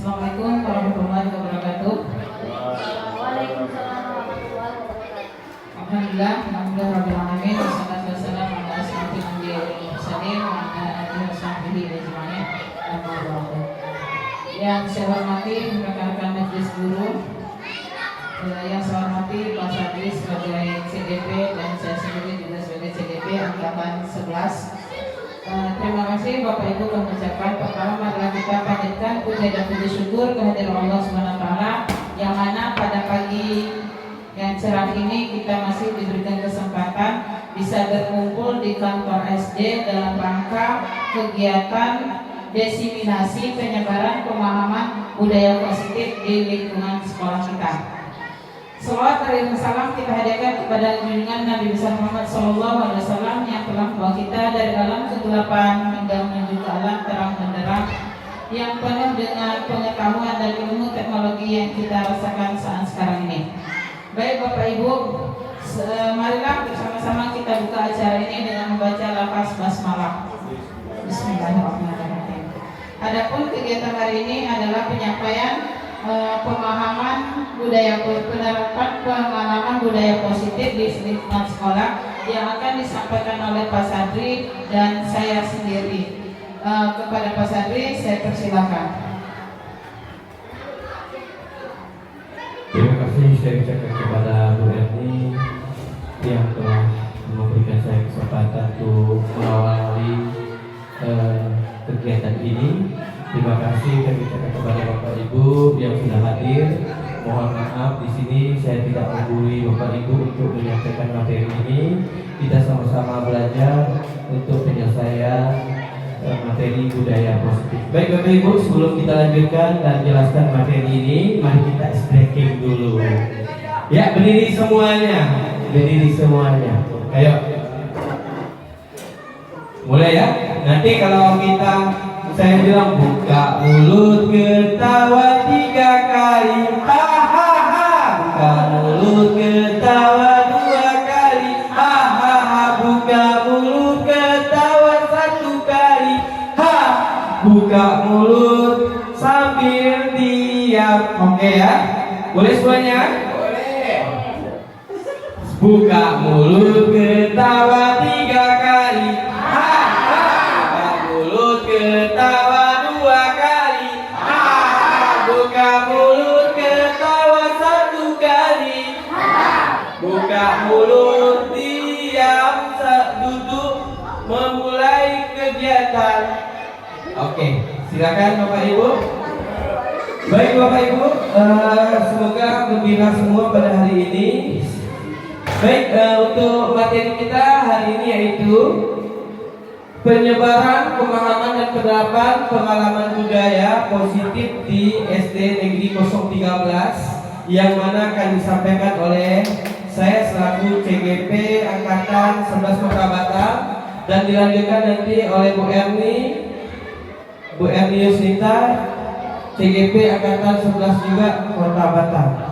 Assalamualaikum warahmatullahi wabarakatuh. Waalaikumsalam warahmatullahi wabarakatuh. Alhamdulillah, rabbil alamin, wassalatu wassalamu ala asyrofil anbiya'i wal mursalin wa ala alihi washabbihi ajmain. Amma ba'du. Yang saya hormati rekan-rekan majelis guru, yang saya hormati Pak Sadri sebagai CDP dan saya sendiri juga sebagai CDP angkatan 11. Terima kasih Bapak Ibu kami ucapkan. Pertama marilah kita panjatkan puja dan puji syukur kehadirat Allah Subhanahu wa taala yang mana pada pagi yang cerah ini kita masih diberikan kesempatan bisa berkumpul di kantor SD dalam rangka kegiatan desiminasi penyebaran pemahaman budaya positif di lingkungan sekolah kita. Salawat dan salam kita hadiahkan kepada junjungan Nabi besar Muhammad SAW yang telah membawa kita dari alam kegelapan hingga menuju ke alam terang benderang yang penuh dengan pengetahuan dan ilmu teknologi yang kita rasakan saat sekarang ini. Baik Bapak Ibu, marilah bersama-sama kita buka acara ini dengan membaca lafaz basmalah. Bismillahirrahmanirrahim. Adapun kegiatan hari ini adalah penyampaian pemahaman budaya, penerapan pengalaman budaya positif di lingkungan sekolah yang akan disampaikan oleh Pak Sadri dan saya sendiri. Kepada Pak Sadri saya persilakan. Terima kasih saya ucapkan kepada Bu Erni yang telah memberikan saya kesempatan untuk mengawali kegiatan ini. Terima kasih kami ucapkan kepada Bapak Ibu yang sudah hadir. Mohon maaf di sini saya tidak menggurui Bapak Ibu untuk menyampaikan materi ini. Kita sama-sama belajar untuk penyelesaian materi budaya positif. Baik Bapak Ibu, sebelum kita lanjutkan dan jelaskan materi ini, mari kita stretching dulu. Ya, berdiri semuanya. Berdiri semuanya. Ayo. Mulai ya. Nanti kalau saya bilang buka mulut ketawa 3 kali, hahaha. Buka mulut ketawa 2 kali, hahaha. Buka mulut ketawa 1 kali, ha. Buka mulut sambil diam. Oke ya, boleh semuanya? Boleh. Buka mulut ketawa 3 kali, ketawa 2 kali, buka mulut ketawa 1 kali, buka mulut diam, duduk, memulai kegiatan. Oke, silakan Bapak Ibu. Baik Bapak Ibu, semoga gembira semua pada hari ini. Baik, untuk materi kita hari ini yaitu penyebaran pemahaman dan penerapan pengalaman budaya positif di SD Negeri 013 yang mana akan disampaikan oleh saya selaku CGP Angkatan 11 Kota Batam dan dilanjutkan nanti oleh Bu Erni Yusnita CGP Angkatan 11 juga Kota Batam.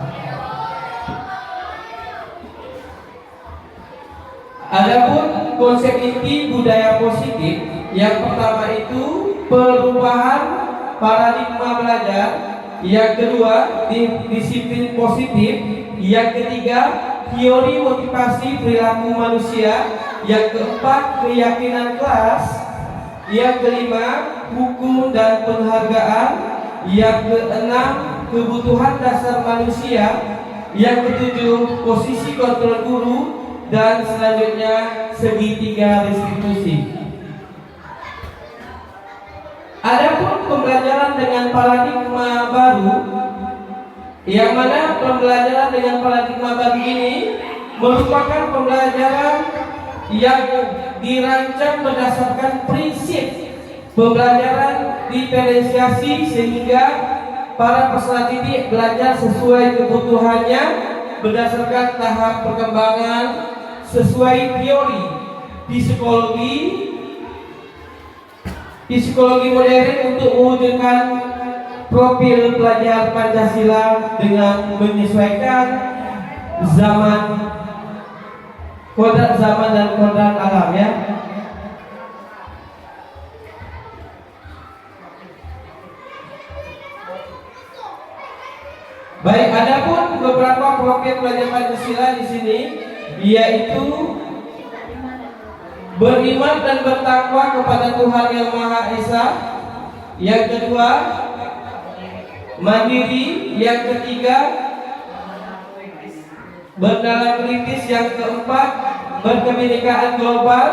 Adapun konsep inti budaya positif yang pertama itu perubahan paradigma belajar, yang kedua disiplin positif, yang ketiga teori motivasi perilaku manusia, yang keempat keyakinan kelas, yang kelima hukum dan penghargaan, yang keenam kebutuhan dasar manusia, yang ketujuh posisi kontrol guru, dan selanjutnya segitiga restitusi. Adapun pembelajaran dengan paradigma baru, yang mana pembelajaran dengan paradigma baru ini merupakan pembelajaran yang dirancang berdasarkan prinsip pembelajaran diferensiasi sehingga para peserta didik belajar sesuai kebutuhannya berdasarkan tahap perkembangan sesuai teori psikologi modern untuk mewujudkan profil pelajar Pancasila dengan menyesuaikan kodrat zaman dan kodrat alam ya. Baik, adapun beberapa program belajar Pancasila di sini yaitu beriman dan bertakwa kepada Tuhan Yang Maha Esa. Yang kedua, mandiri. Yang ketiga, bernalar kritis. Yang keempat, berkebinekaan global.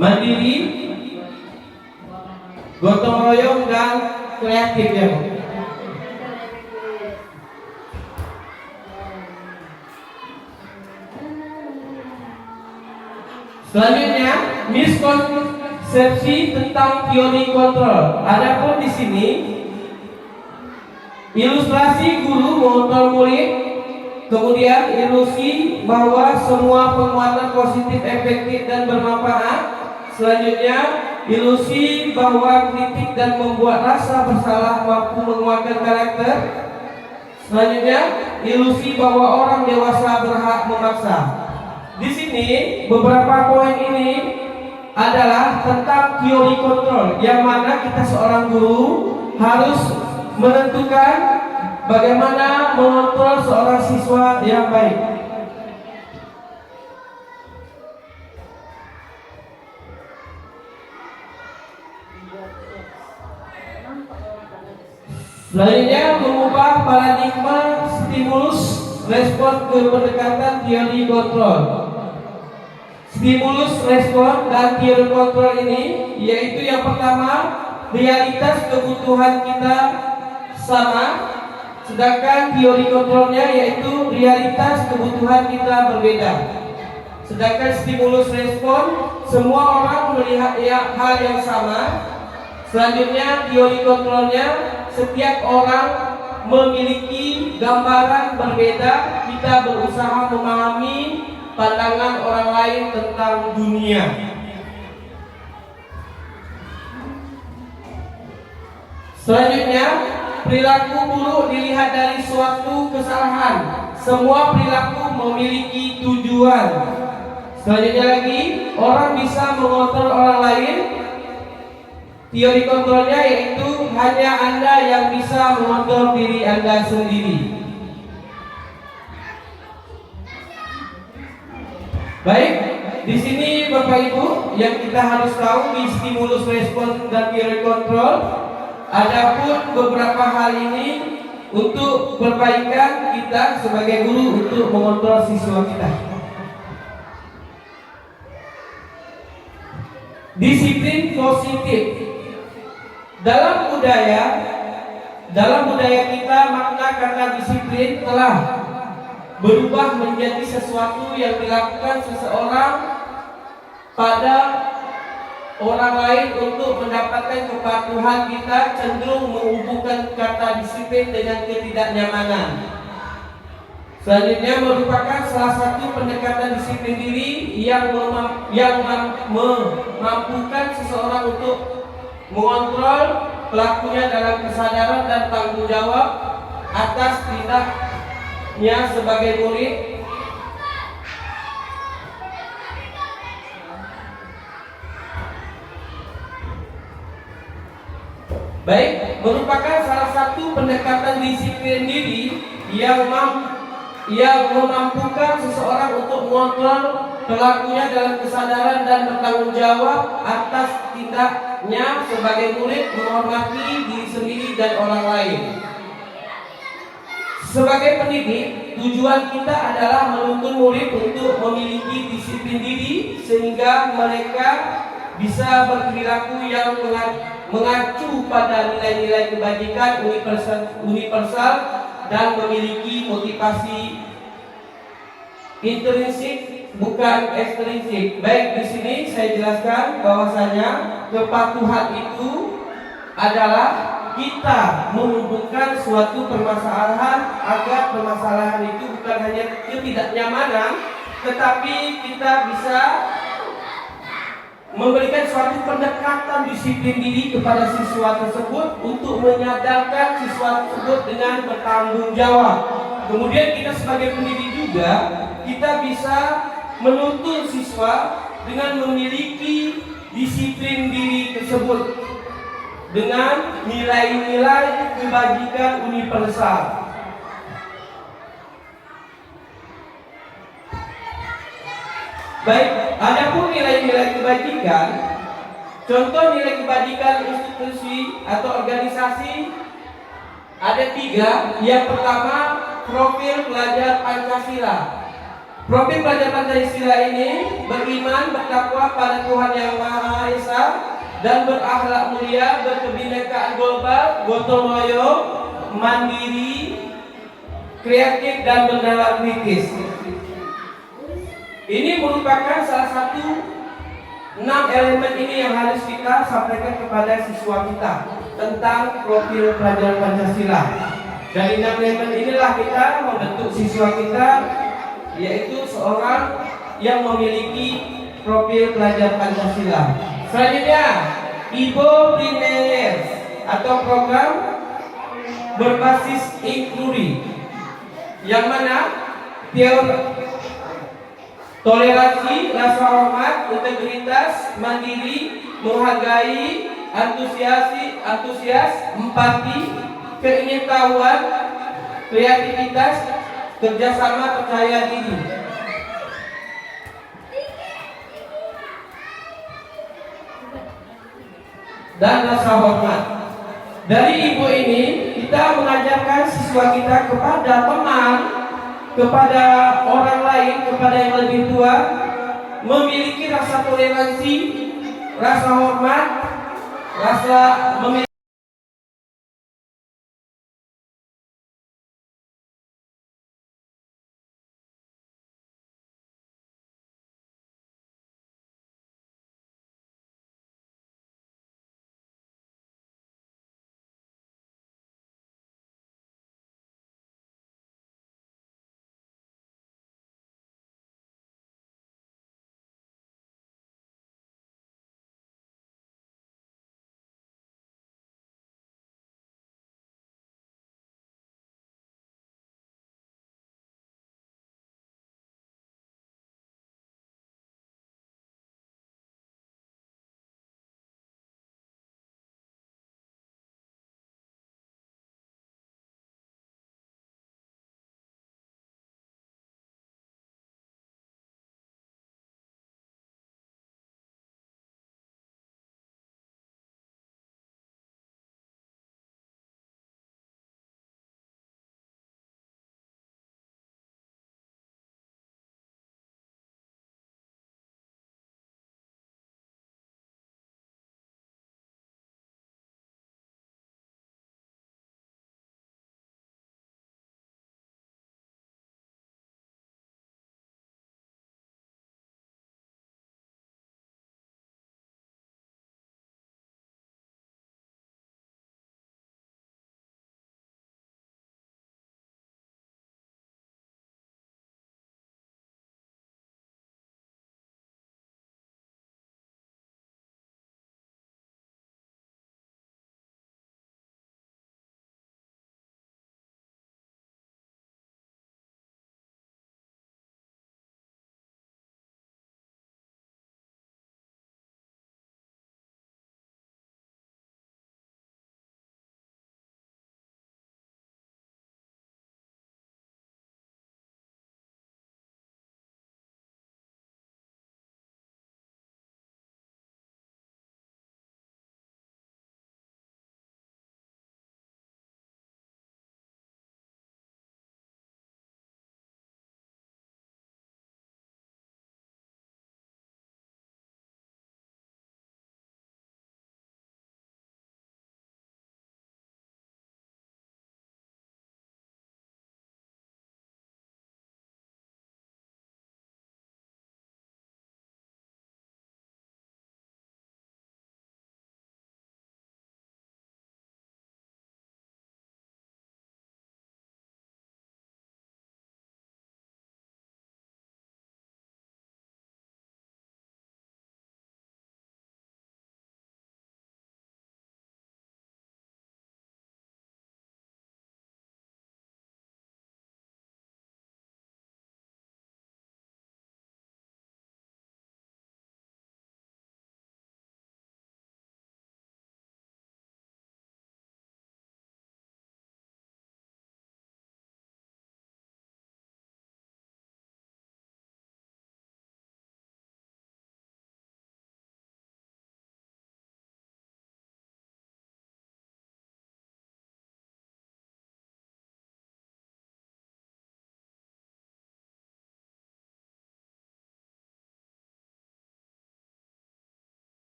Mandiri, gotong royong dan kreatif ya. Selanjutnya, miskonsepsi tentang teori kontrol. Adapun di sini ilustrasi guru mengontrol murid, kemudian ilusi bahwa semua penguatan positif efektif dan bermanfaat. Selanjutnya, ilusi bahwa kritik dan membuat rasa bersalah mampu menguatkan karakter. Selanjutnya, ilusi bahwa orang dewasa berhak memaksa. Di sini beberapa poin ini adalah tentang teori kontrol, yang mana kita seorang guru harus menentukan bagaimana mengontrol seorang siswa yang baik. Selanjutnya, mengubah paradigma stimulus respon ke pendekatan teori kontrol. Stimulus, respon, dan teori kontrol ini yaitu yang pertama, realitas kebutuhan kita sama, sedangkan teori kontrolnya yaitu realitas kebutuhan kita berbeda. Sedangkan stimulus respon, semua orang melihat hal yang sama. Selanjutnya, teori kontrolnya, setiap orang memiliki gambaran berbeda. Kita berusaha memahami pandangan orang lain tentang dunia. Selanjutnya, perilaku buruk dilihat dari suatu kesalahan. Semua perilaku memiliki tujuan. Selanjutnya lagi, orang bisa mengontrol orang lain. Teori kontrolnya yaitu hanya Anda yang bisa mengontrol diri Anda sendiri. Baik, di sini Bapak Ibu yang kita harus tahu di stimulus respon dan teori kontrol. Adapun beberapa hal ini untuk perbaikan kita sebagai guru untuk mengontrol siswa kita. Disiplin positif. Dalam budaya kita, makna kata disiplin telah berubah menjadi sesuatu yang dilakukan seseorang pada orang lain untuk mendapatkan kepatuhan. Kita cenderung menghubungkan kata disiplin dengan ketidaknyamanan. Selanjutnya, merupakan salah satu pendekatan disiplin diri yang memampukan seseorang untuk mengontrol pelakunya dalam kesadaran dan tanggung jawab atas tindaknya sebagai murid. Baik, merupakan salah satu pendekatan disiplin diri yang memampukan seseorang untuk mengontrol pelakunya dalam kesadaran dan bertanggung jawab atas tindaknya sebagai murid, menghormati diri sendiri dan orang lain. Sebagai pendidik, tujuan kita adalah menuntun murid untuk memiliki disiplin diri sehingga mereka bisa berperilaku yang mengacu pada nilai-nilai kebajikan universal dan memiliki motivasi intrinsik bukan ekstrinsik. Baik, di sini saya jelaskan bahwasanya kepatuhan itu adalah kita menghubungkan suatu permasalahan agar permasalahan itu bukan hanya ketidaknyamanan, tetapi kita bisa memberikan suatu pendekatan disiplin diri kepada siswa tersebut untuk menyadarkan siswa tersebut dengan bertanggung jawab. Kemudian kita sebagai pendidik juga kita bisa menuntun siswa dengan memiliki disiplin diri tersebut dengan nilai-nilai kebajikan universal. Baik, adapun nilai-nilai kebajikan, contoh nilai kebajikan institusi atau organisasi ada 3. Yang pertama, profil pelajar Pancasila. Profil pelajar Pancasila ini beriman, bertakwa pada Tuhan Yang Maha Esa, dan berakhlak mulia, berkebinekaan global, gotong royong, mandiri, kreatif, dan bernalar kritis. Ini merupakan salah satu 6 elemen ini yang harus kita sampaikan kepada siswa kita tentang profil pelajar Pancasila. Dari 6 elemen inilah kita membentuk siswa kita, yaitu seorang yang memiliki profil pelajar Pancasila. Selanjutnya, Ibo Primeres atau program berbasis inkludi, yang mana toleransi, rasa hormat, integritas, mandiri, menghargai, antusias, empati, keingintahuan, kreativitas, kerjasama, percaya diri, dan rasa hormat. Dari ibu ini kita mengajarkan siswa kita kepada teman, kepada orang lain, kepada yang lebih tua, memiliki rasa toleransi, rasa hormat, rasa memiliki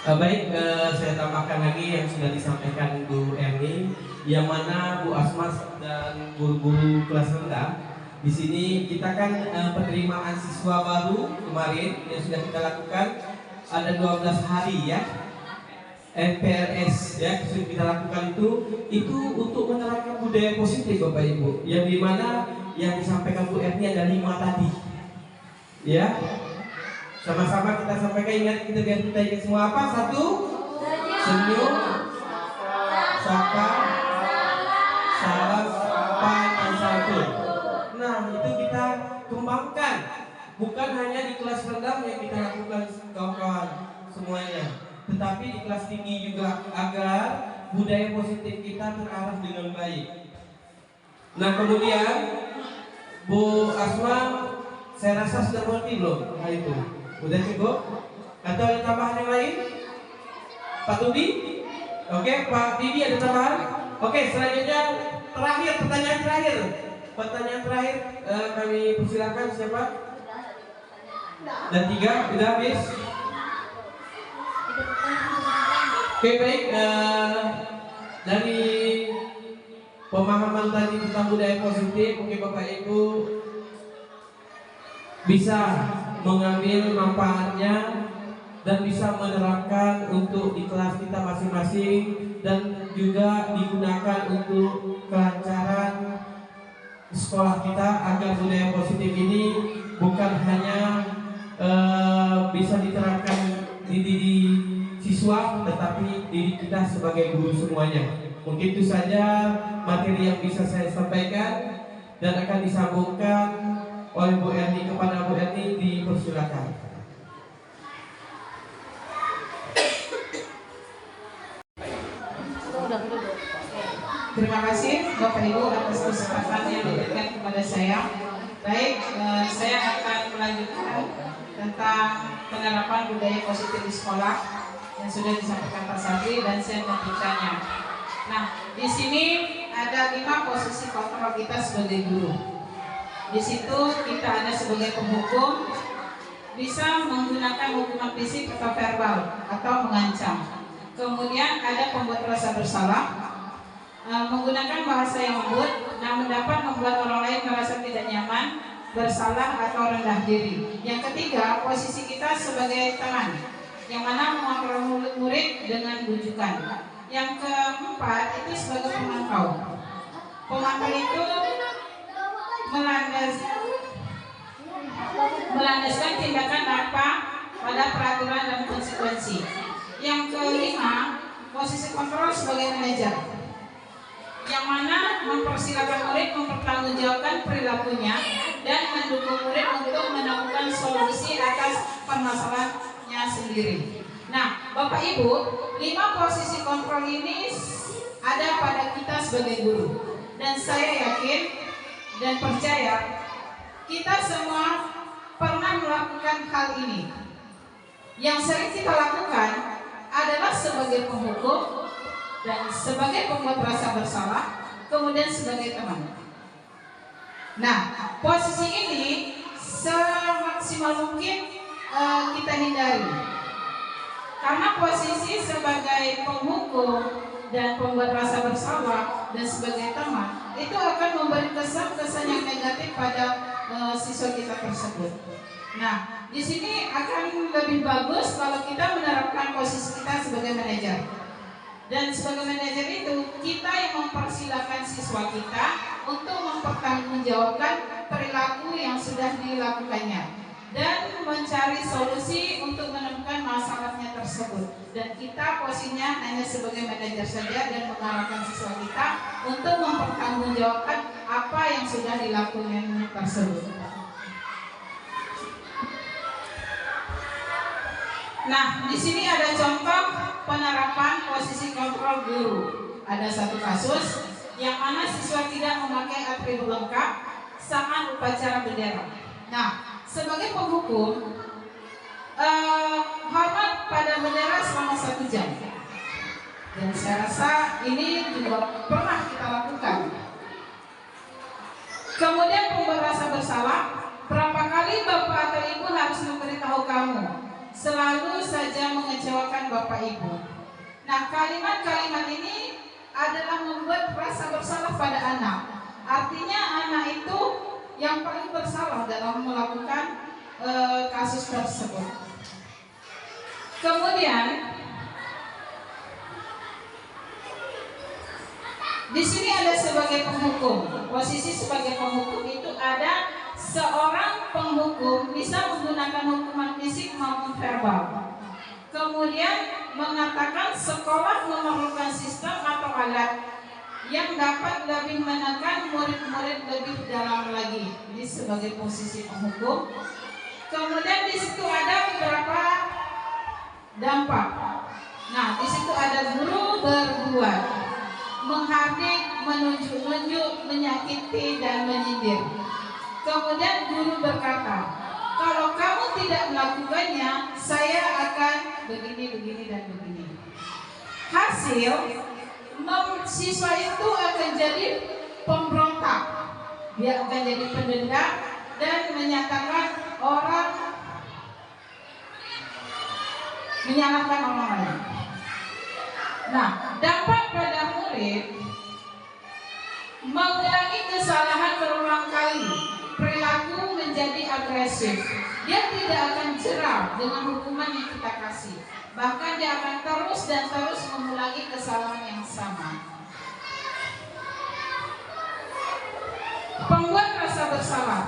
Baik, saya tambahkan lagi yang sudah disampaikan Bu Erni, yang mana Bu Asma dan guru-guru kelas rendah. Di sini kita kan penerimaan siswa baru kemarin yang sudah kita lakukan ada 12 hari ya. NPRS ya sudah kita lakukan itu untuk menerapkan budaya positif Bapak Ibu, yang dimana yang disampaikan Bu Erni ada 5 tadi ya. Sama-sama kita sampaikan, ingat kita biar kita ingat semua apa? 1, senyum, sapa, salam, dan santun. Nah itu kita kembangkan, bukan hanya di kelas rendah yang kita lakukan kawan-kawan semuanya, tetapi di kelas tinggi juga, agar budaya positif kita terarah dengan baik. Nah kemudian Bu Asma, saya rasa sudah mengerti belum hal itu? Udah cukup? Atau ada tambahan yang lain? Pak Tudi? Oke, Pak Didi ada tambahan? Oke, selanjutnya terakhir, pertanyaan terakhir. Pertanyaan terakhir kami persilakan siapa? Dan 3, udah habis? Oke baik, dari pemahaman tadi tentang budaya positif, mungkin Bapak Ibu bisa mengambil manfaatnya dan bisa menerapkan untuk di kelas kita masing-masing, dan juga digunakan untuk kelancaran sekolah kita, agar budaya positif ini bukan hanya bisa diterapkan di diri siswa, tetapi diri kita sebagai guru semuanya. Mungkin itu saja materi yang bisa saya sampaikan, dan akan disambungkan oleh Bu Erni. Kepada Bu Erni dipersilakan. Terima kasih Bapak Ibu atas kesempatan yang diberikan kepada saya. Baik, saya akan melanjutkan tentang penerapan budaya positif di sekolah yang sudah disampaikan Pak Sabri, dan saya melanjutkannya. Nah, di sini ada 5 posisi kontrol kita sebagai guru. Di situ kita ada sebagai penghukum, bisa menggunakan hukuman fisik atau verbal atau mengancam. Kemudian ada pembuat rasa bersalah, menggunakan bahasa yang lembut, namun dapat membuat orang lain merasa tidak nyaman, bersalah atau rendah diri. Yang ketiga, posisi kita sebagai teman, yang mana mengontrol murid dengan bujukan. Yang keempat, itu sebagai pemantau. Pemantau itu melandaskan tindakan apa pada peraturan dan konsekuensi. Yang kelima, posisi kontrol sebagai manajer, yang mana mempersilakan murid mempertanggungjawabkan perilakunya dan mendukung murid untuk menemukan solusi atas permasalahannya sendiri. Nah, Bapak Ibu, 5 posisi kontrol ini ada pada kita sebagai guru, dan saya yakin dan percaya kita semua pernah melakukan hal ini. Yang sering kita lakukan adalah sebagai penghukum, dan sebagai pembuat rasa bersalah, kemudian sebagai teman. Nah, posisi ini semaksimal mungkin kita hindari, karena posisi sebagai penghukum dan pembuat rasa bersalah dan sebagai teman itu akan memberi kesan-kesan yang negatif pada siswa kita tersebut. Nah, di sini akan lebih bagus kalau kita menerapkan posisi kita sebagai manajer. Dan sebagai manajer itu, kita yang mempersilahkan siswa kita untuk mempertanggungjawabkan perilaku yang sudah dilakukannya, dan mencari solusi untuk menemukan masalahnya tersebut. Dan kita posisinya hanya sebagai manajer saja, dan mengarahkan siswa kita untuk mempertanggungjawabkan apa yang sudah dilakukannya tersebut. Nah, di sini ada contoh penerapan posisi kontrol guru. Ada satu kasus yang mana siswa tidak memakai atribut lengkap saat upacara bendera. Nah, sebagai penghukum, hormat pada bendera selama 1 jam. Dan saya rasa ini juga pernah kita lakukan. Kemudian pembuat rasa bersalah, berapa kali bapak atau ibu harus memberitahu kamu selalu saja mengecewakan Bapak Ibu. Nah, kalimat-kalimat ini adalah membuat rasa bersalah pada anak. Artinya anak itu yang paling bersalah dalam melakukan kasus tersebut. Kemudian di sini ada sebagai penghukum. Posisi sebagai penghukum itu ada seorang penghukum bisa menggunakan hukuman fisik maupun verbal. Kemudian mengatakan sekolah memerlukan sistem atau alat yang dapat lebih menekan murid-murid lebih dalam lagi. Ini sebagai posisi penghukum. Kemudian di situ ada beberapa dampak. Nah, di situ ada guru berbuat, menghardik, menunjuk-nunjuk, menyakiti dan menyindir. Kemudian guru berkata, kalau kamu tidak melakukannya, saya akan begini dan begini. Hasil, siswa itu akan jadi pemberontak. Dia akan jadi pendendam dan menyatakan menyalahkan orang lain. Nah, dampak pada murid mengulangi kesalahan berulang kali, perilaku menjadi agresif. Dia tidak akan jerah dengan hukuman yang kita kasih. Bahkan dia akan terus dan terus mengulangi kesalahan yang sama. Pembuat rasa bersalah.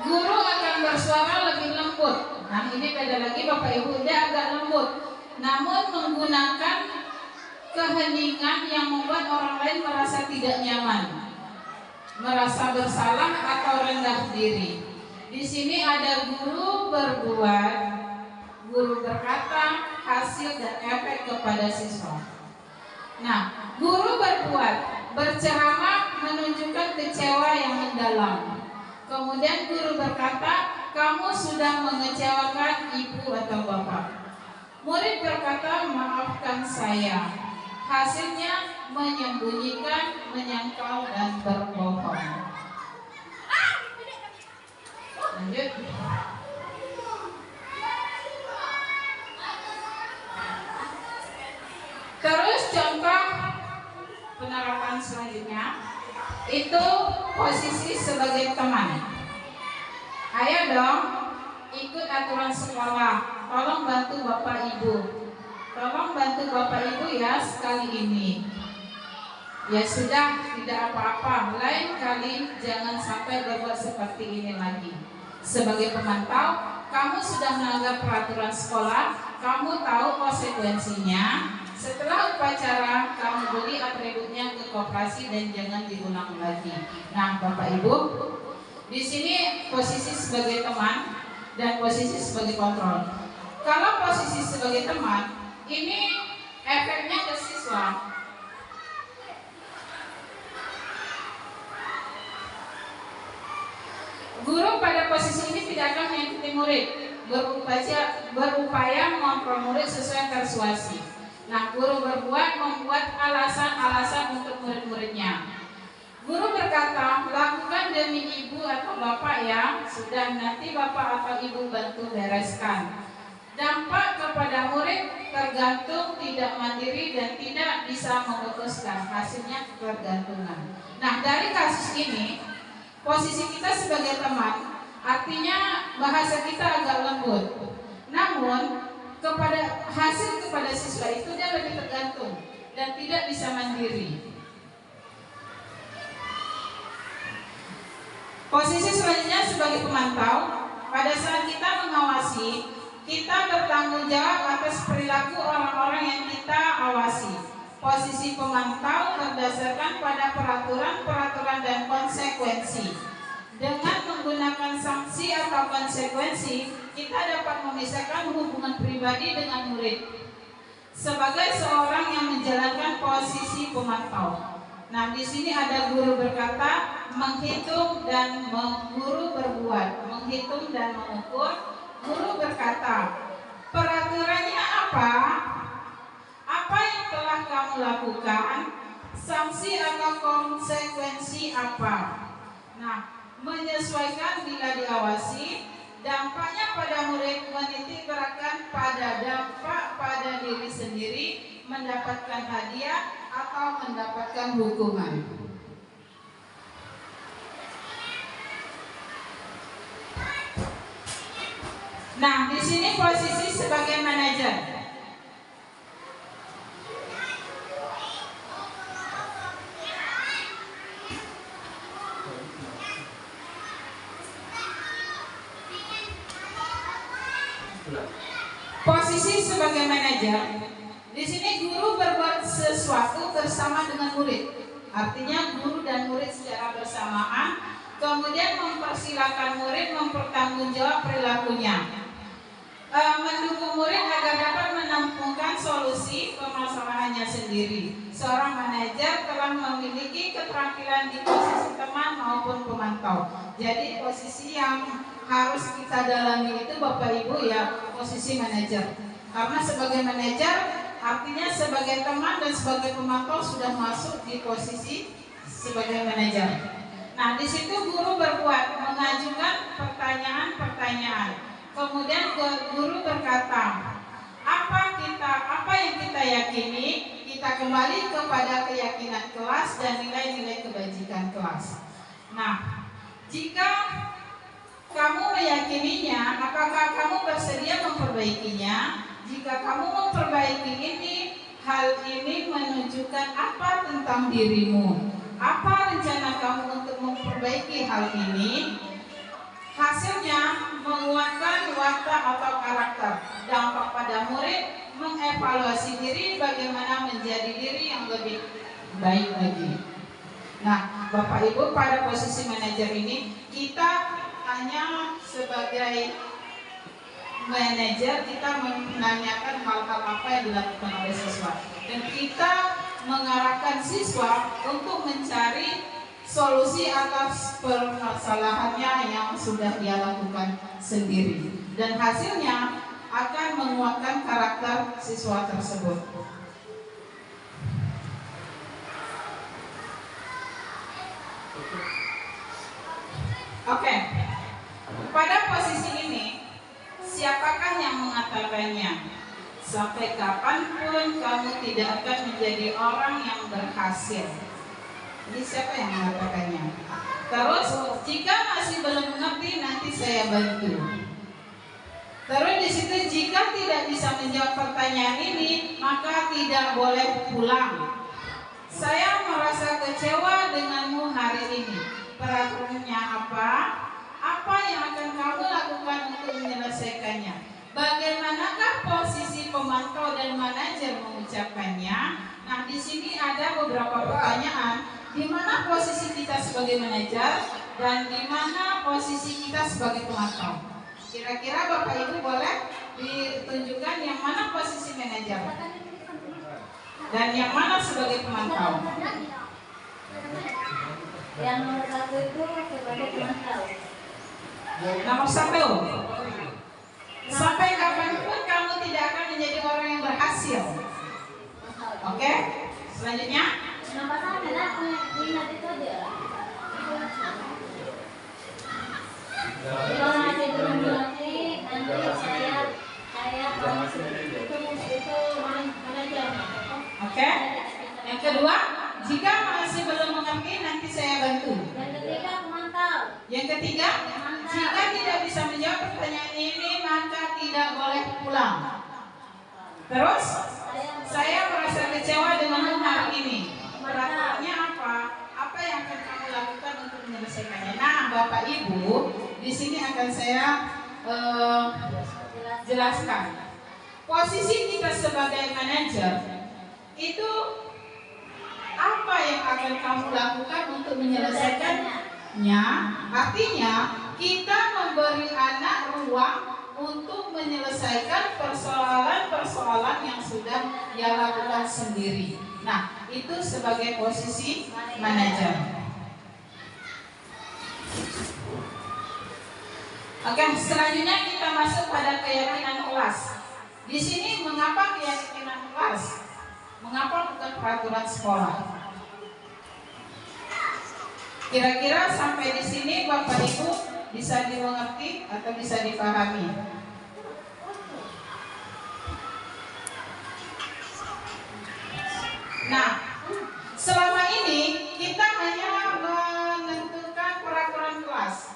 Guru akan bersuara lebih lembut. Nah, ini beda lagi Bapak Ibu, dia agak lembut, namun menggunakan keheningan yang membuat orang lain merasa tidak nyaman, merasa bersalah atau rendah diri. Di sini ada guru berbuat, guru berkata, hasil dan efek kepada siswa. Nah, guru berbuat, berceramah menunjukkan kecewa yang mendalam. Kemudian guru berkata, kamu sudah mengecewakan ibu atau bapak. Murid berkata, maafkan saya. Hasilnya menyembunyikan, menyangkal dan berbohong. Lanjut. Terus contoh penerapan selanjutnya itu posisi sebagai teman. Ayo dong ikut aturan sekolah. Tolong bantu Bapak Ibu. Tolong bantu Bapak Ibu ya sekali ini. Ya sudah, tidak apa-apa. Lain kali jangan sampai berbuat seperti ini lagi. Sebagai pemantau, kamu sudah melanggar peraturan sekolah, kamu tahu konsekuensinya. Setelah upacara, kamu beli atributnya ke koperasi dan jangan diulang lagi. Nah, Bapak Ibu, di sini posisi sebagai teman dan posisi sebagai kontrol. Kalau posisi sebagai teman, ini efeknya ke siswa. Guru pada posisi ini tidak akan menyakiti murid, berupaya mengontrol murid sesuai persuasi. Nah, guru membuat alasan-alasan untuk murid-muridnya. Guru berkata, lakukan demi ibu atau bapak ya, sudah nanti bapak atau ibu bantu bereskan. Dampak kepada murid tergantung, tidak mandiri dan tidak bisa memutuskan, hasilnya ketergantungan. Nah, dari kasus ini, posisi kita sebagai teman, artinya bahasa kita agak lembut. Namun, hasil kepada siswa itu dia lebih tergantung dan tidak bisa mandiri. Posisi selanjutnya sebagai pemantau, pada saat kita mengawasi, kita bertanggung jawab atas perilaku orang-orang yang kita awasi. Posisi pemantau berdasarkan pada peraturan dan konsekuensi. Dengan menggunakan sanksi atau konsekuensi, kita dapat memisahkan hubungan pribadi dengan murid sebagai seorang yang menjalankan posisi pemantau. Nah, di sini ada guru berkata, menghitung dan guru berbuat, menghitung dan mengukur. Guru berkata, peraturannya apa? Apa yang telah kamu lakukan? Sanksi atau konsekuensi apa? Nah, menyesuaikan bila diawasi, dampaknya pada murid menitik beratkan pada dampak pada diri sendiri, mendapatkan hadiah atau mendapatkan hukuman. Nah, di sini posisi sebagai manajer. Posisi sebagai manajer, di sini guru berbuat sesuatu bersama dengan murid. Artinya guru dan murid secara bersamaan, kemudian mempersilahkan murid mempertanggungjawab perilakunya, mendukung murid agar dapat menemukan solusi permasalahannya sendiri. Seorang manajer telah memiliki keterampilan di posisi teman maupun pemantau. Jadi posisi yang harus kita dalami itu Bapak Ibu ya, posisi manajer. Karena sebagai manajer artinya sebagai teman dan sebagai pemantau sudah masuk di posisi sebagai manajer. Nah, di situ guru berbuat mengajukan pertanyaan-pertanyaan. Kemudian guru berkata, apa yang kita yakini, kita kembali kepada keyakinan kelas dan nilai-nilai kebajikan kelas. Nah, jika kamu meyakininya, apakah kamu bersedia memperbaikinya? Jika kamu memperbaiki ini, hal ini menunjukkan apa tentang dirimu? Apa rencana kamu untuk memperbaiki hal ini? Hasilnya menguatkan watak atau karakter. Dampak pada murid mengevaluasi diri bagaimana menjadi diri yang lebih baik lagi. Nah, Bapak Ibu, pada posisi manajer ini kita hanya sebagai manajer, kita menanyakan hal-hal apa yang dilakukan oleh siswa, dan kita mengarahkan siswa untuk mencari solusi atas permasalahannya yang sudah dia lakukan sendiri, dan hasilnya akan menguatkan karakter siswa tersebut. Oke. Pada posisi ini, siapakah yang mengatakannya? Sampai kapanpun kamu tidak akan menjadi orang yang berhasil. Ini siapa yang mengatakannya? Terus, jika masih belum mengerti, nanti saya bantu. Terus di situ, jika tidak bisa menjawab pertanyaan ini, maka tidak boleh pulang. Saya merasa kecewa denganmu hari ini. Peraturannya apa? Apa yang akan kamu lakukan untuk menyelesaikannya? Bagaimanakah posisi pemantau dan manajer mengucapkannya? Nah, di sini ada beberapa pertanyaan. Di mana posisi kita sebagai manajer dan di mana posisi kita sebagai pemantau? Kira-kira Bapak Ibu boleh ditunjukkan yang mana posisi manajer dan yang mana sebagai pemantau? Yang nomor 1 itu sebagai pemantau. Nomor 1. Sampai kapanpun kamu tidak akan menjadi orang yang berhasil. Oke? Selanjutnya. Kenapa sama lah? Ingat itu aja. Kalau nanti belum nanti saya itu manajer. Oke. Yang kedua, jika masih belum mengerti, nanti saya bantu. Yang ketiga pemantau. Yang ketiga, jika tidak bisa menjawab pertanyaan ini, maka tidak boleh pulang. Terus, saya merasa kecewa dengan hari ini. Peraturannya apa? Apa yang akan kamu lakukan untuk menyelesaikannya? Nah, Bapak Ibu, di sini akan saya jelaskan. Posisi kita sebagai manajer itu apa yang akan kamu lakukan untuk menyelesaikannya? Artinya kita memberi anak ruang untuk menyelesaikan persoalan-persoalan yang sudah dia lakukan sendiri. Nah, itu sebagai posisi manajer. Oke, selanjutnya kita masuk pada keyakinan kelas. Di sini mengapa keyakinan kelas? Mengapa bukan peraturan sekolah? Kira-kira sampai di sini Bapak Ibu Bisa dimengerti atau bisa dipahami? Nah, selama ini kita hanya menentukan peraturan kelas.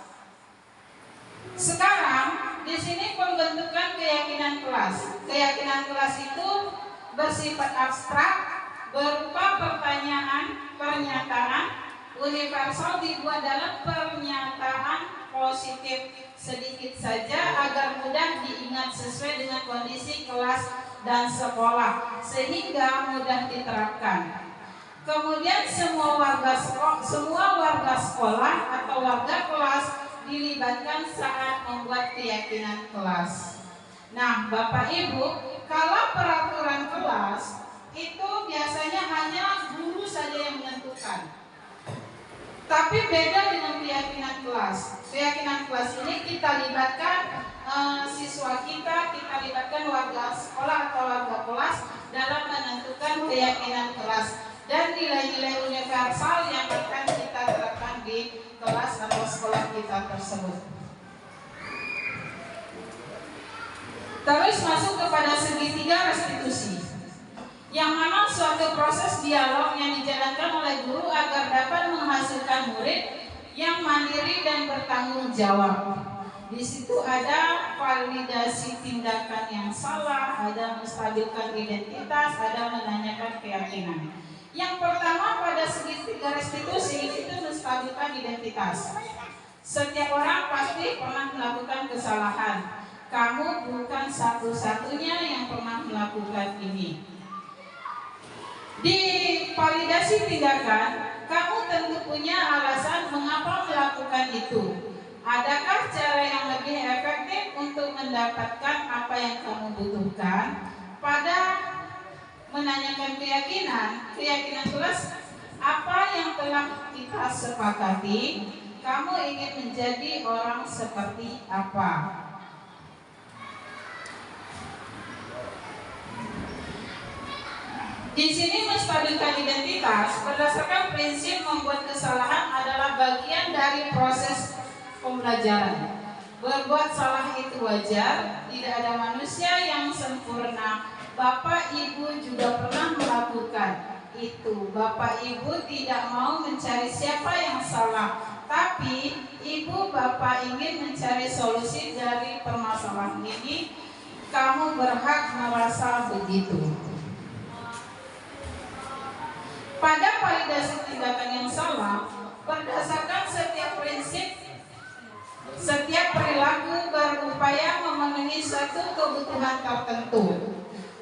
Sekarang di sini pembentukan keyakinan kelas. Keyakinan kelas itu bersifat abstrak, berupa pertanyaan, pernyataan universal dibuat dalam pernyataan positif sedikit saja agar mudah diingat sesuai dengan kondisi kelas dan sekolah sehingga mudah diterapkan. Kemudian semua warga sekolah atau warga kelas dilibatkan saat membuat keyakinan kelas. Nah, Bapak Ibu, kalau peraturan kelas itu biasanya hanya guru saja yang menentukan. Tapi beda dengan keyakinan kelas. Keyakinan kelas ini kita libatkan siswa kita libatkan warga sekolah atau warga kelas dalam menentukan keyakinan kelas dan nilai-nilai universal yang akan kita terapkan di kelas atau sekolah kita tersebut. Terus masuk kepada segitiga restitusi, yang mana suatu proses dialog yang dijalankan oleh guru agar dapat menghasilkan murid yang mandiri dan bertanggung jawab. Di situ ada validasi tindakan yang salah, ada menstabilkan identitas, ada menanyakan keyakinan. Yang pertama pada segitiga restitusi itu menstabilkan identitas. Setiap orang pasti pernah melakukan kesalahan. Kamu bukan satu-satunya yang pernah melakukan ini. Di validasi tindakan, kamu tentu punya alasan mengapa melakukan itu. Adakah cara yang lebih efektif untuk mendapatkan apa yang kamu butuhkan? Pada menanyakan keyakinan kelas, apa yang telah kita sepakati? Kamu ingin menjadi orang seperti apa? Di sini menstabilkan identitas berdasarkan prinsip membuat kesalahan adalah bagian dari proses pembelajaran. Berbuat salah itu wajar, tidak ada manusia yang sempurna. Bapak Ibu juga pernah melakukan itu. Bapak Ibu tidak mau mencari siapa yang salah, tapi Ibu Bapak ingin mencari solusi dari permasalahan ini. Kamu berhak merasa begitu. Pada validasi tindakan yang salah, berdasarkan setiap prinsip, setiap perilaku berupaya memenuhi suatu kebutuhan tertentu.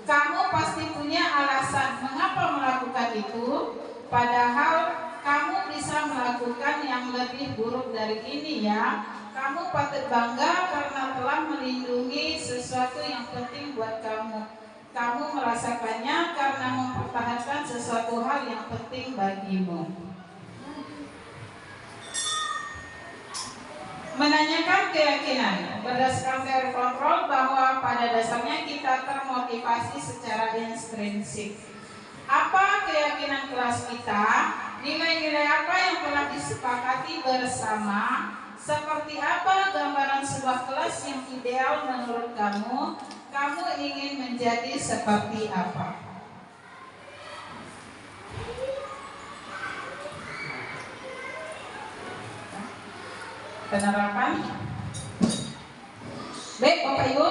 Kamu pasti punya alasan mengapa melakukan itu, padahal kamu bisa melakukan yang lebih buruk dari ini ya. Kamu patut bangga karena telah melindungi sesuatu yang penting buat kamu. Kamu merasakannya karena mempertahankan sesuatu hal yang penting bagimu. Menanyakan keyakinan berdasarkan teori kontrol bahwa pada dasarnya kita termotivasi secara intrinsik. Apa keyakinan kelas kita? Nilai-nilai apa yang telah disepakati bersama? Seperti apa gambaran sebuah kelas yang ideal menurut kamu? Kamu ingin menjadi seperti apa? Penerapan. Baik Bapak Ibu,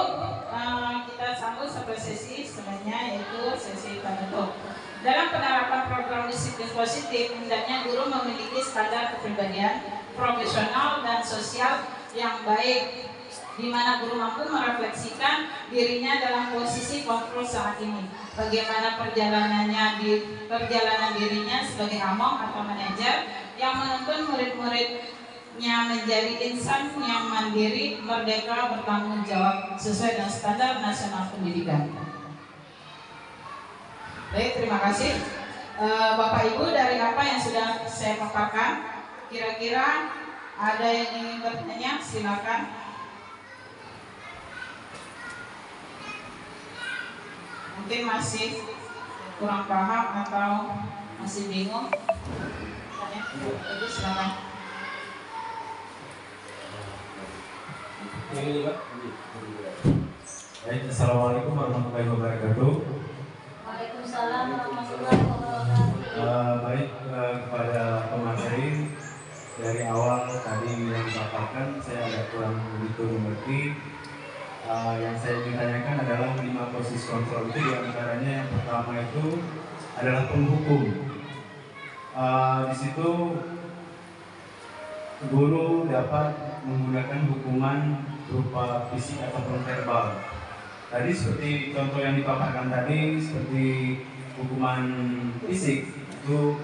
kita sambung sampai sesi selanjutnya, yaitu sesi penutup. Dalam penerapan program disiplin positif, hendaknya guru memiliki standar kepribadian profesional dan sosial yang baik, di mana guru mampu merefleksikan dirinya dalam posisi kontrol saat ini. Bagaimana perjalanan dirinya sebagai among atau manajer yang menuntun murid-muridnya menjadi insan yang mandiri, merdeka, bertanggung jawab sesuai dengan standar nasional pendidikan. Baik, terima kasih Bapak Ibu. Dari apa yang sudah saya paparkan, kira-kira ada yang ingin bertanya? Silakan. Mungkin masih kurang paham atau masih bingung? Tanya, Ibu silakan. Baik, assalamualaikum warahmatullahi wabarakatuh. Waalaikumsalam warahmatullahi wabarakatuh. Baik, kepada pemateri dari awal tadi yang dipaparkan saya agak kurang begitu mengerti. Yang saya ingin tanyakan adalah 5 posisi kontrol itu, diantaranya yang pertama itu adalah penghukum. Di situ guru dapat menggunakan hukuman berupa fisik ataupun verbal. Tadi seperti contoh yang dipaparkan tadi, seperti hukuman fisik itu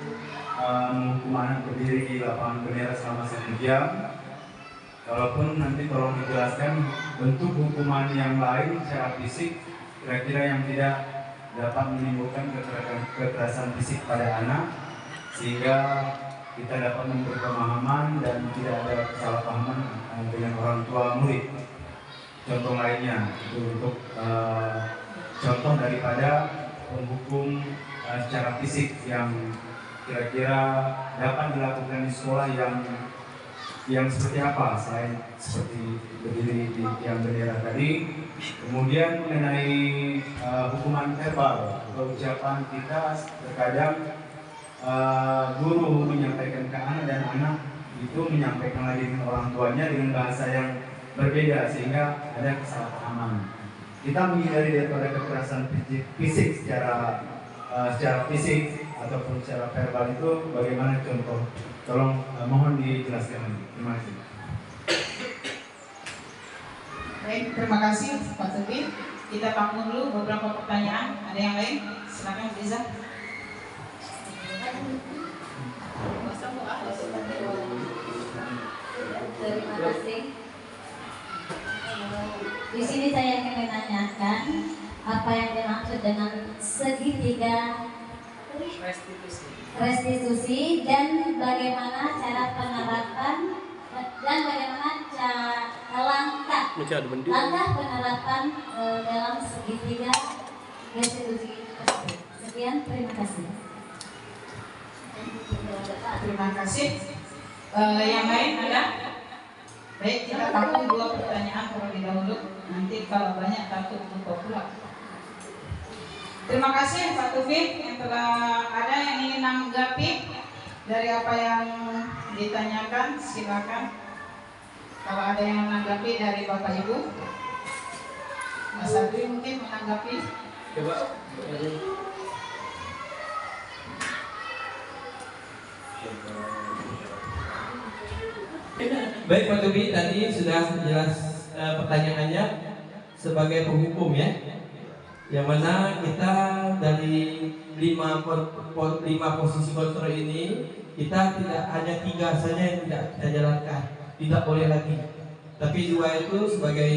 menghukum anak berdiri di lapangan bendera selama 1 jam. Walaupun nanti tolong dijelaskan bentuk hukuman yang lain secara fisik kira-kira yang tidak dapat menimbulkan kekerasan fisik pada anak, sehingga kita dapat memberi pemahaman dan tidak ada kesalahpahaman dengan orang tua murid. Contoh lainnya itu untuk contoh daripada penghukum secara fisik yang kira-kira dapat dilakukan di sekolah yang seperti apa selain seperti berdiri di tiang bendera tadi. Kemudian mengenai hukuman verbal atau ucapan kita, terkadang guru menyampaikan ke anak dan anak itu menyampaikan lagi dengan orang tuanya dengan bahasa yang berbeda sehingga ada kesalahpahaman. Kita menghindari daripada kekerasan fisik secara fisik ataupun secara verbal itu bagaimana contoh? Tolong mohon dijelaskan lagi. Terima kasih. Baik, terima kasih Pak Teguh. Kita tampung dulu beberapa pertanyaan. Ada yang lain? Silakan Liza. Terima kasih. Di sini saya ingin menanyakan apa yang dimaksud dengan segitiga restitusi dan bagaimana cara penerapan dan bagaimana langkah penerapan dalam segitiga restitusi tersebut. Sekian, terima kasih. Terima kasih. Yang lain ada? Baik, kita tampung 2 pertanyaan terlebih dahulu. Nanti kalau banyak takut lupa pula. Terima kasih Pak Taufik yang telah ada yang ingin menanggapi dari apa yang ditanyakan, silakan. Kalau ada yang menanggapi dari Bapak Ibu, Mas Adri mungkin menanggapi. Coba. Baik Pak Tubi, tadi sudah jelas pertanyaannya sebagai penghukum ya, yang mana kita dari 5 posisi kontrol ini kita tidak hanya 3 saja yang tidak kita jalankan, tidak boleh lagi, tapi 2 itu sebagai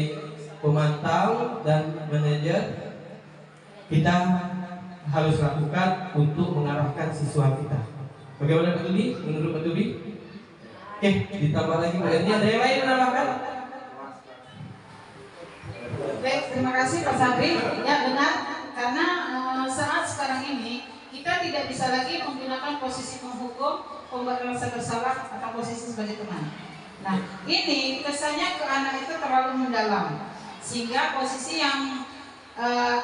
pemantau dan manajer kita harus lakukan untuk mengarahkan siswa kita. Bagaimana Pak Tubi? Menurut Pak Tubi? Oke, ditambah lagi Pak Erni. Ada yang lain menambahkan? Baik, terima kasih Pak Sabri. Ya benar, karena saat sekarang ini kita tidak bisa lagi menggunakan posisi penghukum, pembuat rasa bersalah atau posisi sebagai teman. Nah, ini kesannya ke anak itu terlalu mendalam, sehingga posisi yang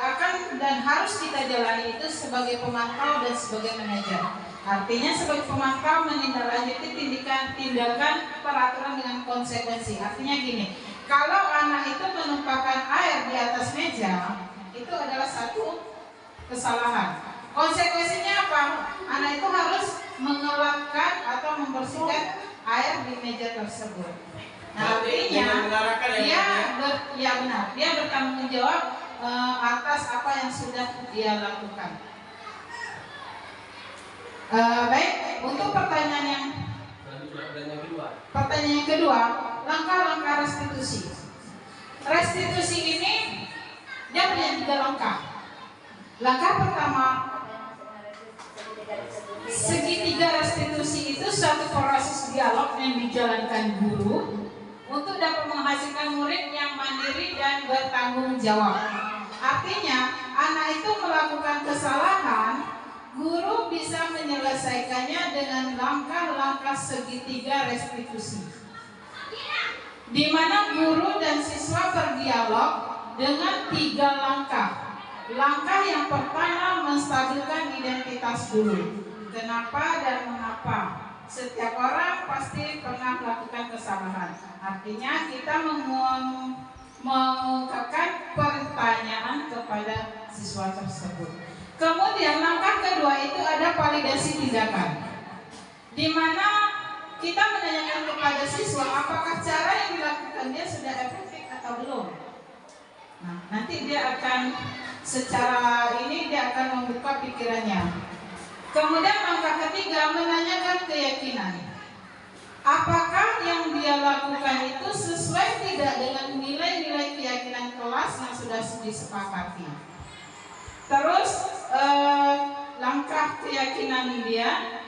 akan dan harus kita jalani itu sebagai pemantau dan sebagai manajer. Artinya sebagai pemantau menindaklanjuti tindakan peraturan dengan konsekuensi. Artinya gini, kalau anak itu menumpahkan air di atas meja, itu adalah satu kesalahan. Konsekuensinya apa? Anak itu harus mengelapkan atau membersihkan air di meja tersebut. Nah, artinya dia bertanggung jawab atas apa yang sudah dia lakukan. Baik, untuk pertanyaan yang kedua, langkah-langkah restitusi. Restitusi ini dia punya 3 langkah. Langkah pertama, segitiga restitusi itu suatu proses dialog yang dijalankan guru untuk dapat menghasilkan murid yang mandiri dan bertanggung jawab. Artinya, anak itu melakukan kesalahan, guru bisa menyelesaikannya dengan langkah-langkah segitiga restitusi. di mana guru dan siswa berdialog dengan 3 langkah. Langkah yang pertama, menstabilkan identitas dulu. Kenapa dan mengapa? Setiap orang pasti pernah melakukan kesalahan. Artinya kita mengungkapkan pertanyaan kepada siswa tersebut. Kemudian langkah kedua itu ada validasi tindakan, di mana kita menanyakan kepada siswa apakah cara yang dilakukan dia sudah efektif atau belum. Nah, nanti dia akan secara ini dia akan membuka pikirannya. Kemudian langkah ketiga, menanyakan keyakinan. Apakah yang dia lakukan itu sesuai tidak dengan nilai-nilai keyakinan kelas yang sudah disepakati. Terus langkah keyakinan dia,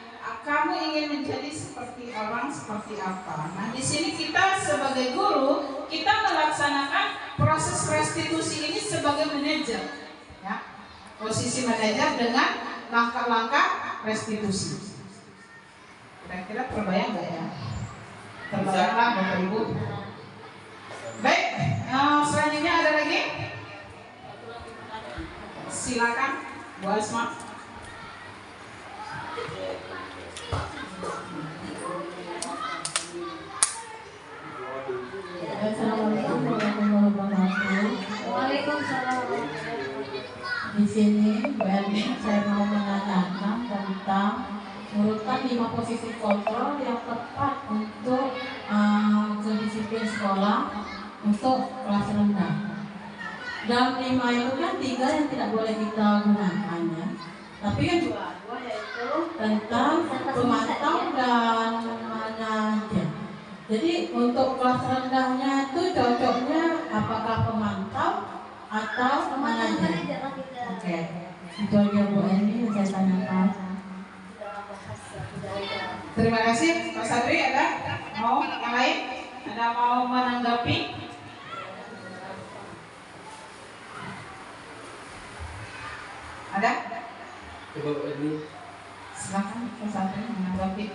kamu ingin menjadi seperti orang seperti apa. Nah, di sini kita sebagai guru, kita melaksanakan proses restitusi ini sebagai manajer, ya. Posisi manajer dengan langkah-langkah restitusi. Kira-kira terbayang nggak ya? Terbayanglah Bapak Ibu. Baik, selanjutnya ada lagi? Silakan, Bu Asma. Assalamualaikum warahmatullahi wabarakatuh. Waalaikumsalam. Di sini Bu Erni, saya mau menanyakan tentang urutan 5 posisi kontrol yang tepat untuk kedisiplin sekolah untuk kelas rendah. Dalam 5 itu kan 3 yang tidak boleh kita gunakan ya. Tapi yang dua yaitu tentang pemantau dan manajer. Jadi untuk kelas rendahnya itu cocoknya apakah pemantau atau manajer? Oke, itu aja Bu Eni yang saya tanyakan. Terima kasih, Pak Sadri. Ada mau yang lain? Ada mau menanggapi? Ada? Coba ini. Silakan Pak Sadri menanggapi.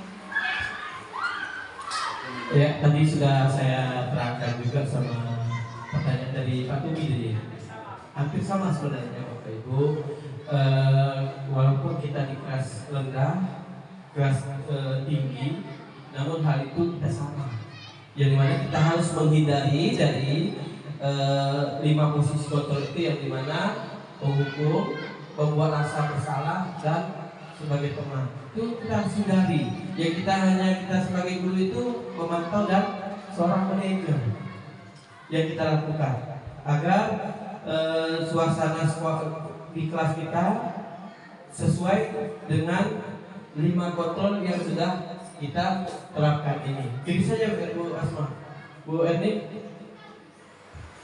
Ya, tadi sudah saya terangkan juga sama pertanyaan dari Pak Tumi tadi. Hampir sama sebenarnya Bapak Ibu. Walaupun kita di kelas rendah, kelas tinggi, namun hal itu kita sama. Yang dimana kita harus menghindari dari 5 posisi kontrol itu, yang dimana penghukum, pembuat rasa bersalah, dan sebagai teman. Itu kita harus hindari. Ya kita sebagai guru itu memantau dan seorang manajer yang kita lakukan agar suasana di kelas kita sesuai dengan 5 kontrol yang sudah kita terapkan ini. Jadi saja Bu Asma, Bu Erni.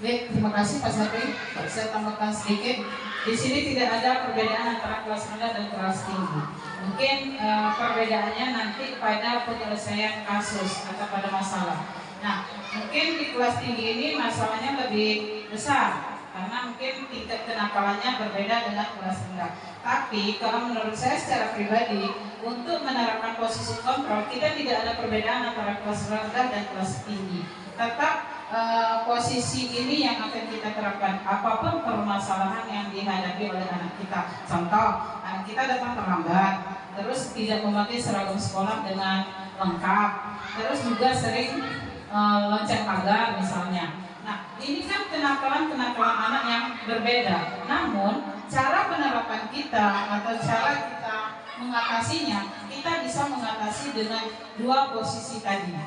Baik, terima kasih Pak Sadri. Saya tambahkan sedikit. Di sini tidak ada perbedaan antara kelas rendah dan kelas tinggi. Mungkin perbedaannya nanti pada penyelesaian kasus atau pada masalah. Nah, mungkin di kelas tinggi ini masalahnya lebih besar karena mungkin tingkat kenakalannya berbeda dengan kelas rendah. Tapi kalau menurut saya secara pribadi, untuk menerapkan posisi kontrol, kita tidak ada perbedaan antara kelas rendah dan kelas tinggi. Tetap posisi ini yang akan kita terapkan apapun permasalahan yang dihadapi oleh anak kita. Contoh, anak kita datang terlambat, terus tidak memakai seragam sekolah dengan lengkap, terus juga sering loncat pagar misalnya. Nah, ini kan kenakalan-kenakalan anak yang berbeda. Namun, cara penerapan kita atau cara kita mengatasinya, kita bisa mengatasi dengan 2 posisi tadi,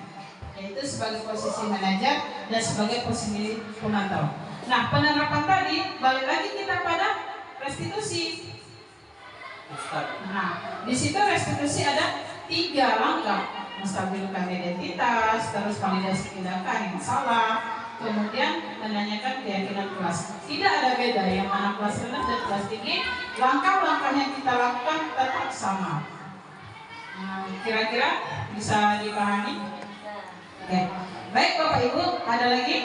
yaitu sebagai posisi manajer dan sebagai posisi pemantau. Nah, penerapan tadi balik lagi kita pada restitusi. Nah, di situ restitusi ada 3 langkah: menstabilkan identitas, terus validasi tindakan yang salah, kemudian menanyakan keyakinan kelas. Tidak ada beda yang mana kelas rendah dan kelas tinggi. Langkah-langkah yang kita lakukan tetap sama. Nah, kira-kira bisa dipahami? Oke. Baik Bapak Ibu, ada lagi?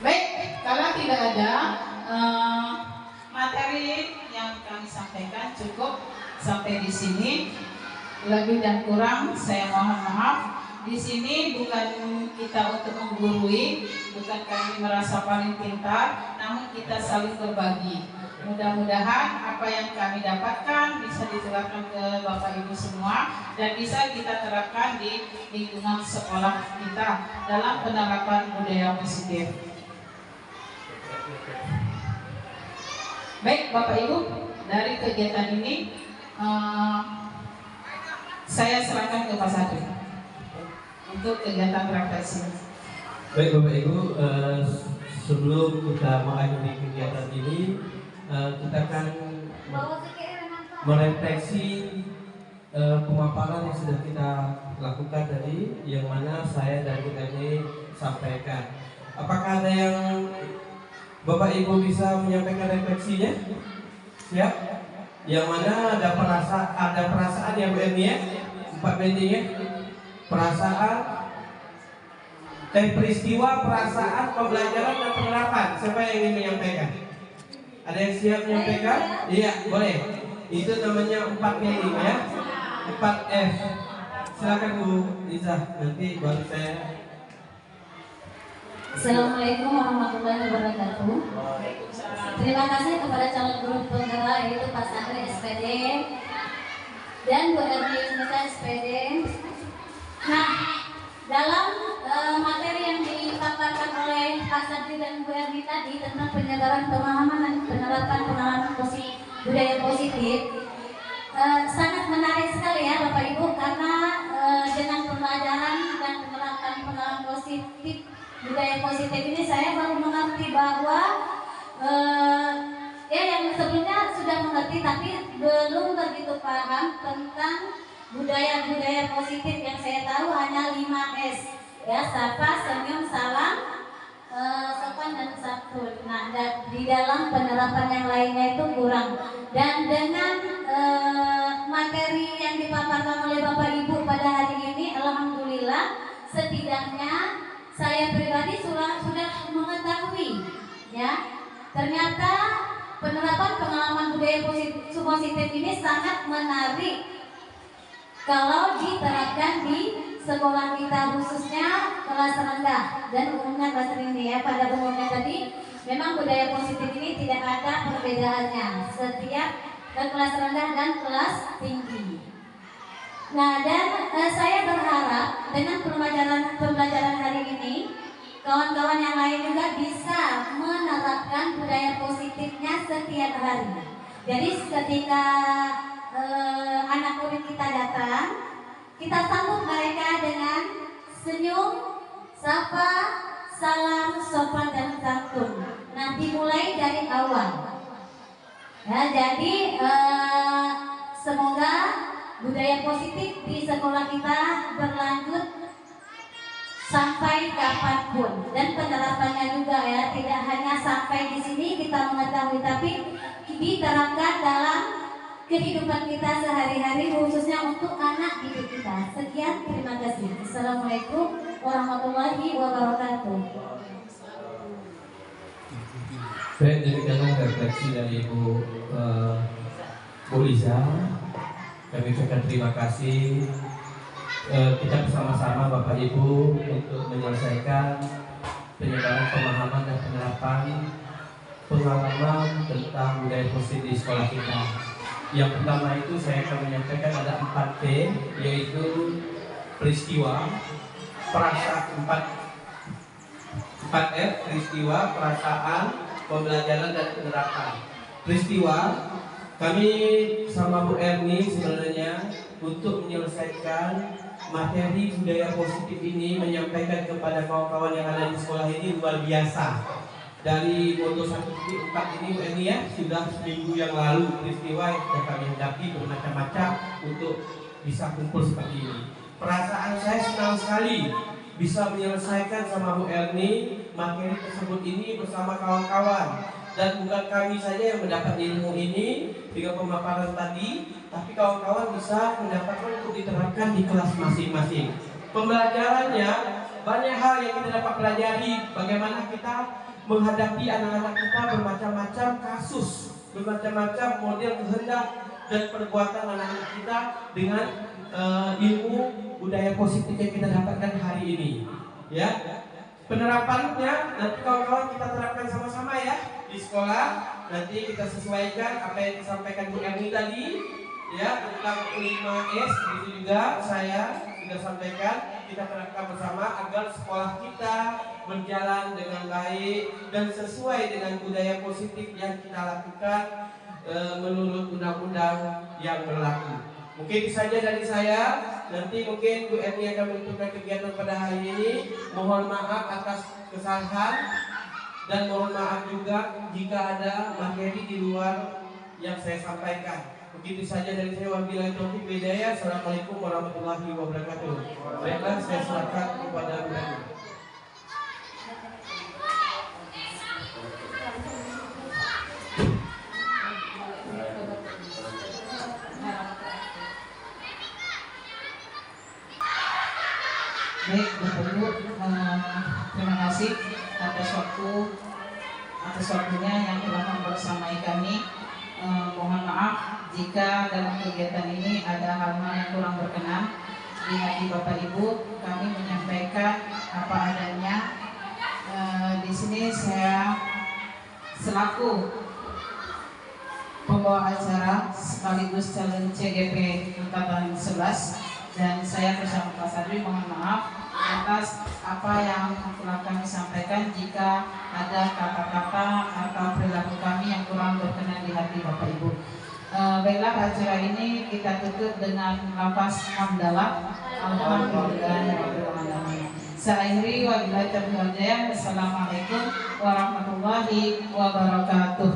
Baik, kalau tidak ada materi yang kami sampaikan cukup sampai di sini. Lebih dan kurang saya mohon maaf. di sini bukan kita untuk menggurui, bukan kami merasa paling pintar, namun kita saling berbagi. Mudah-mudahan apa yang kami dapatkan bisa diterapkan ke Bapak Ibu semua dan bisa kita terapkan di lingkungan sekolah kita dalam penerapan budaya positif. Baik Bapak Ibu, dari kegiatan ini saya serahkan ke Pak Sadri untuk kegiatan refleksi. Baik Bapak Ibu, sebelum kita mengakhiri kegiatan ini, kita akan merefleksi pemaparan yang sudah kita lakukan tadi, yang mana saya dan Bu Erni sampaikan. Apakah ada yang Bapak Ibu bisa menyampaikan refleksinya? Siap? Yang mana ada perasaan ya Bu Erni ya? 4 bending ya? Perasaan, peristiwa, perasaan, pembelajaran dan penerapan. Siapa yang ingin menyampaikan? Ada yang siap menyampaikan? Iya, boleh. Itu namanya 4 bending ya? 4F. Silakan Bu Liza, nanti baru saya. Assalamualaikum warahmatullahi wabarakatuh. Terima kasih kepada calon guru penggerak yaitu Pak Sadri SPD dan Bu Erni Yusnita SPD. Nah, dalam materi yang dipaparkan oleh Pak Sadri dan Bu Erni tadi tentang penyebaran pemahaman dan penerapan pengalaman budaya positif, sangat menarik sekali ya Bapak Ibu, karena dengan pembelajaran dan penerapan pengalaman positif budaya positif ini saya baru mengerti bahwa ya yang sebelumnya sudah mengerti tapi belum begitu paham tentang budaya-budaya positif. Yang saya tahu hanya 5S ya: sapa, senyum, salam, sopan dan santun. Nah, di dalam penerapan yang lainnya itu kurang. Dan dengan materi yang dipaparkan oleh Bapak Ibu pada hari ini, alhamdulillah setidaknya saya pribadi sudah mengetahui ya, ternyata penerapan pengalaman budaya positif ini sangat menarik kalau diterapkan di sekolah kita, khususnya kelas rendah dan umumnya kelas tinggi ya. Pada umumnya tadi memang budaya positif ini tidak ada perbedaannya setiap kelas rendah dan kelas tinggi. Nah, dan saya berharap dengan pembelajaran hari ini kawan-kawan yang lain juga bisa menerapkan budaya positifnya setiap hari. Jadi ketika anak murid kita datang, kita sambut mereka dengan senyum, sapa, salam, sopan dan santun. Nah, dimulai dari awal. Ya, jadi semoga budaya positif di sekolah kita berlanjut sampai kapanpun, dan penerapannya juga ya, tidak hanya sampai di sini kita mengetahui, tapi diterapkan dalam kehidupan kita sehari-hari, khususnya untuk anak didik kita. Sekian, terima kasih. Assalamualaikum warahmatullahi wabarakatuh. Baik, demikianlah refleksi dari Bu Liza. Kami ucapkan terima kasih. Kita bersama-sama Bapak Ibu untuk menyelesaikan penyebaran pemahaman dan penerapan pengalaman tentang budaya positif di sekolah kita. Yang pertama itu saya akan menyampaikan ada 4P, yaitu peristiwa, perasaan, 4F, peristiwa, perasaan, pembelajaran dan penerapan. Peristiwa, kami sama Bu Erni sebenarnya untuk menyelesaikan materi budaya positif ini, menyampaikan kepada kawan-kawan yang ada di sekolah ini luar biasa. Dari moto 1.4 ini Bu Erni ya, sudah seminggu yang lalu peristiwa yang sudah kami hadapi bermacam-macam untuk bisa kumpul seperti ini. Perasaan saya senang sekali bisa menyelesaikan sama Bu Erni materi tersebut ini bersama kawan-kawan. Dan bukan kami saja yang mendapat ilmu ini dengan pemaparan tadi, tapi kawan-kawan bisa mendapatkan untuk diterapkan di kelas masing-masing. Pembelajarannya banyak hal yang kita dapat pelajari, bagaimana kita menghadapi anak-anak kita bermacam-macam kasus, bermacam-macam model kehendak dan perbuatan anak-anak kita dengan ilmu budaya positif yang kita dapatkan hari ini. Ya, penerapannya nanti kawan-kawan kita terapkan sama-sama ya di sekolah. Nanti kita sesuaikan apa yang disampaikan Bu Erni tadi, ya, tentang 5S. Itu juga saya sudah sampaikan, kita terapkan bersama agar sekolah kita berjalan dengan baik dan sesuai dengan budaya positif yang kita lakukan menurut undang-undang yang berlaku. Mungkin itu saja dari saya. Nanti mungkin Bu Erni akan menentukan kegiatan pada hari ini. Mohon maaf atas kesalahan dan mohon maaf juga jika ada materi di luar yang saya sampaikan. Begitu saja dari saya. Wabillahi taufiq wal hidayah. Assalamualaikum warahmatullahi wabarakatuh. Baiklah, saya serahkan kepada Bu Erni. Baik, Bapak Ibu, terima kasih atas waktunya yang telah membersamai kami. Mohon maaf jika dalam kegiatan ini ada hal-hal yang kurang berkenan di hati Bapak Ibu. Kami menyampaikan apa adanya. Di sini saya selaku pembawa acara sekaligus calon CGP angkatan 11 dan saya bersama Pak Sadri mohon maaf atas apa yang telah kami sampaikan jika ada kata-kata atau perilaku kami yang kurang berkenan di hati Bapak Ibu. Baiklah, acara ini kita tutup dengan lafaz hamdalah. Alhamdulillahirabbil alamin. Saya akhiri wabillahi taufiq wal hidayah. Wassalamualaikum warahmatullahi wabarakatuh.